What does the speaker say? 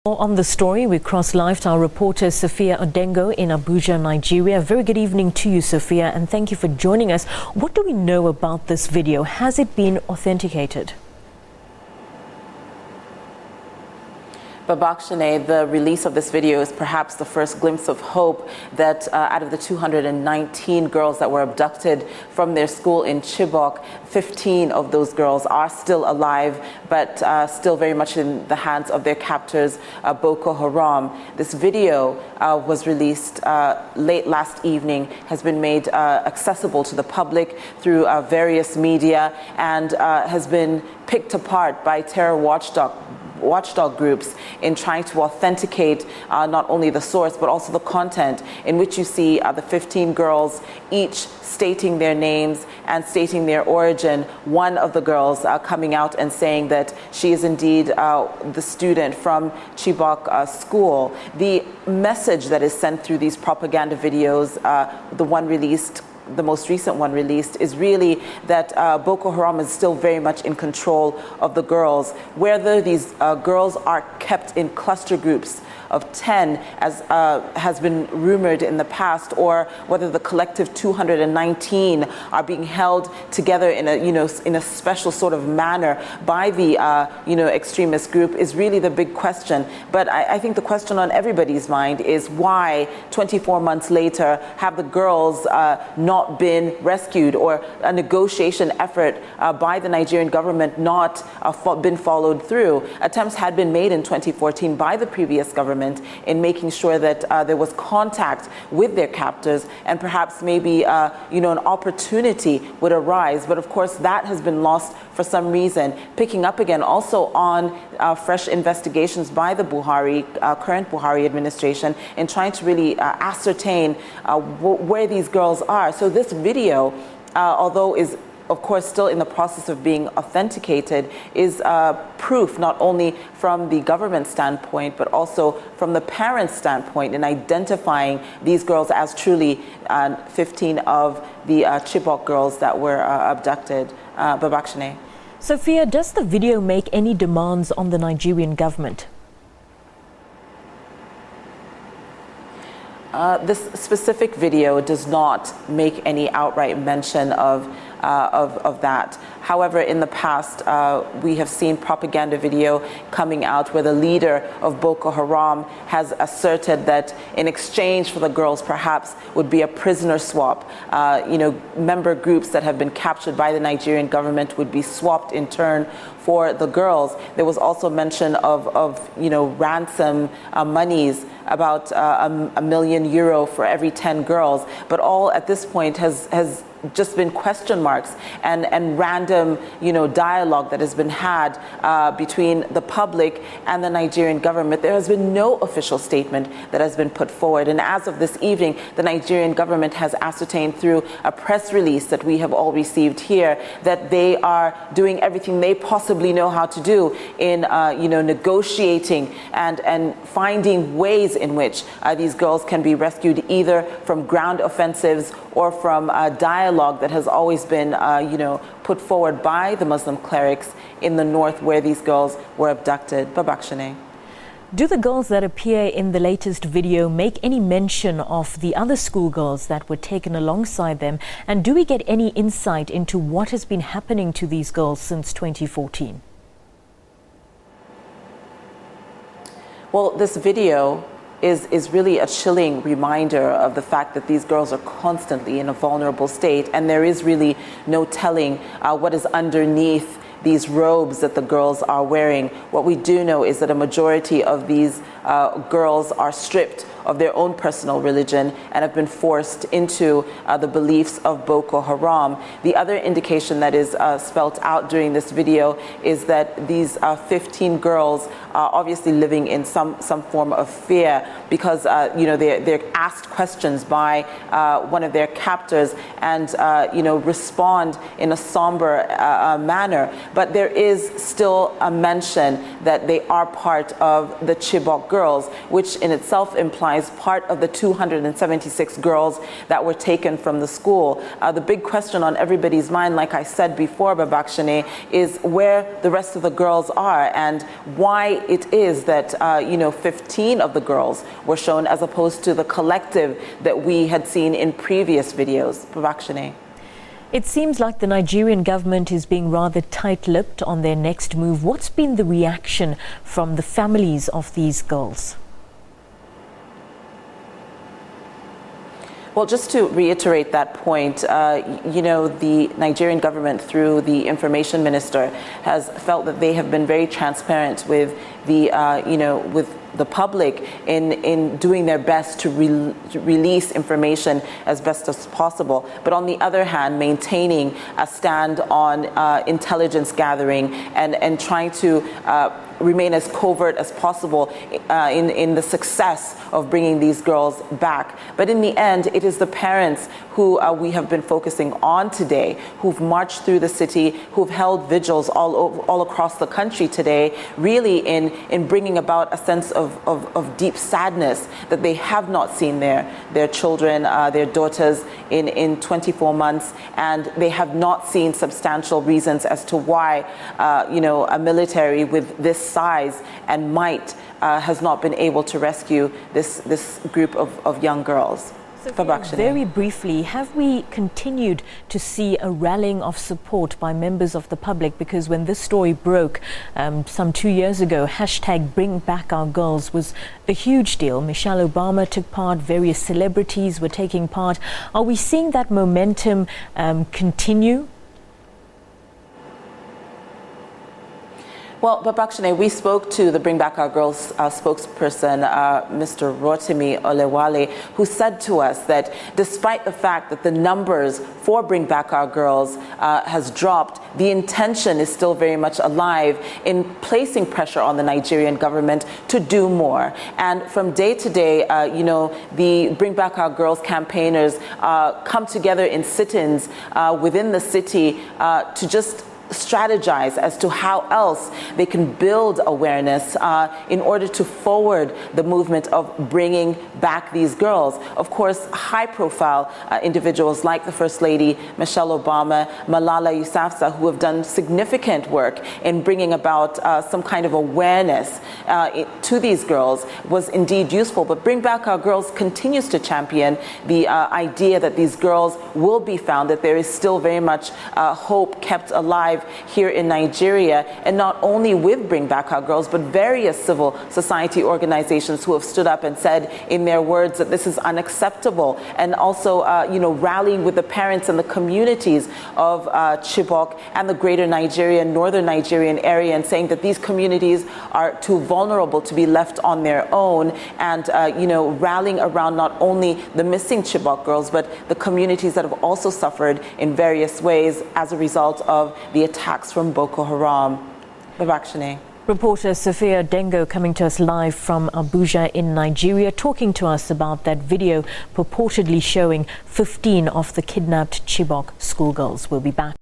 On the story, we cross live to our reporter Sophia Adengo in Abuja, Nigeria. Very good evening to you, Sophia, and thank you for joining us. What do we know about this video? Has it been authenticated? Babakshane, the release of this video is perhaps the first glimpse of hope that out of the 219 girls that were abducted from their school in Chibok, 15 of those girls are still alive, but still very much in the hands of their captors, Boko Haram. This video was released late last evening, has been made accessible to the public through various media, and has been picked apart by terror watchdog groups in trying to authenticate not only the source but also the content, in which you see the 15 girls each stating their names and stating their origin. One of the girls coming out and saying that she is indeed the student from Chibok school. The message that is sent through these propaganda videos, the most recent one released, is really that Boko Haram is still very much in control of the girls. Whether these girls are kept in cluster groups of 10, as has been rumored in the past, or whether the collective 219 are being held together in a special sort of manner by the extremist group, is really the big question. But I think the question on everybody's mind is why 24 months later have the girls not been rescued, or a negotiation effort by the Nigerian government not been followed through. Attempts had been made in 2014 by the previous government in making sure that there was contact with their captors, and perhaps maybe an opportunity would arise. But of course that has been lost for some reason. Picking up again also on fresh investigations by the current Buhari administration in trying to really ascertain where these girls are. So this video, although is of course still in the process of being authenticated, is proof not only from the government standpoint but also from the parents' standpoint in identifying these girls as truly 15 of the Chibok girls that were abducted. Babakshane. Sophia, does the video make any demands on the Nigerian government? This specific video does not make any outright mention of that. However, in the past, we have seen propaganda video coming out where the leader of Boko Haram has asserted that in exchange for the girls perhaps would be a prisoner swap. Member groups that have been captured by the Nigerian government would be swapped in turn for the girls. There was also mention of ransom monies, about €1 million for every 10 girls, but all at this point has just been question marks and random dialogue that has been had between the public and the Nigerian government. There has been no official statement that has been put forward, and as of this evening the Nigerian government has ascertained through a press release that we have all received here that they are doing everything they possibly know how to do in negotiating and finding ways in which these girls can be rescued, either from ground offensives or from dialogue that has always been put forward by the Muslim clerics in the north where these girls were abducted. Babakshane. Do the girls that appear in the latest video make any mention of the other schoolgirls that were taken alongside them? And do we get any insight into what has been happening to these girls since 2014? Well, this video is really a chilling reminder of the fact that these girls are constantly in a vulnerable state, and there is really no telling what is underneath these robes that the girls are wearing. What we do know is that a majority of these girls are stripped of their own personal religion and have been forced into the beliefs of Boko Haram. The other indication that is spelt out during this video is that these 15 girls are obviously living in some form of fear because they're asked questions by one of their captors and respond in a somber manner. But there is still a mention that they are part of the Chibok girls, which in itself implies part of the 276 girls that were taken from the school. The big question on everybody's mind, like I said before, Babakshane, is where the rest of the girls are and why it is that 15 of the girls were shown as opposed to the collective that we had seen in previous videos. Babakshane. It seems like the Nigerian government is being rather tight-lipped on their next move. What's been the reaction from the families of these girls? Well, just to reiterate that point, the Nigerian government, through the information minister, has felt that they have been very transparent with the public in doing their best to release information as best as possible. But on the other hand, maintaining a stand on intelligence gathering and trying to remain as covert as possible in the success of bringing these girls back. But in the end, it is the parents who we have been focusing on today, who've marched through the city, who've held vigils all across the country today, really in bringing about a sense of deep sadness that they have not seen their children, their daughters in 24 months, and they have not seen substantial reasons as to why a military with this size and might has not been able to rescue this group of young girls. Very briefly, have we continued to see a rallying of support by members of the public? Because when this story broke some 2 years ago, #BringBackOurGirls was a huge deal. Michelle Obama took part, various celebrities were taking part. Are we seeing that momentum continue? Well, Babakshane, we spoke to the Bring Back Our Girls spokesperson, Mr. Rotimi Olewale, who said to us that despite the fact that the numbers for Bring Back Our Girls has dropped, the intention is still very much alive in placing pressure on the Nigerian government to do more. And from day to day, the Bring Back Our Girls campaigners come together in sit-ins within the city to just strategize as to how else they can build awareness in order to forward the movement of bringing back these girls. Of course, high-profile individuals like the First Lady, Michelle Obama, Malala Yousafzai, who have done significant work in bringing about some kind of awareness to these girls, was indeed useful. But Bring Back Our Girls continues to champion the idea that these girls will be found, that there is still very much hope kept alive here in Nigeria, and not only with Bring Back Our Girls, but various civil society organizations who have stood up and said in their words that this is unacceptable, and also rallying with the parents and the communities of Chibok and the greater Nigerian, northern Nigerian area, and saying that these communities are too vulnerable to be left on their own, and rallying around not only the missing Chibok girls, but the communities that have also suffered in various ways as a result of the attacks from Boko Haram. Babakshane. Reporter Sophia Adengo coming to us live from Abuja in Nigeria, talking to us about that video purportedly showing 15 of the kidnapped Chibok schoolgirls. We'll be back.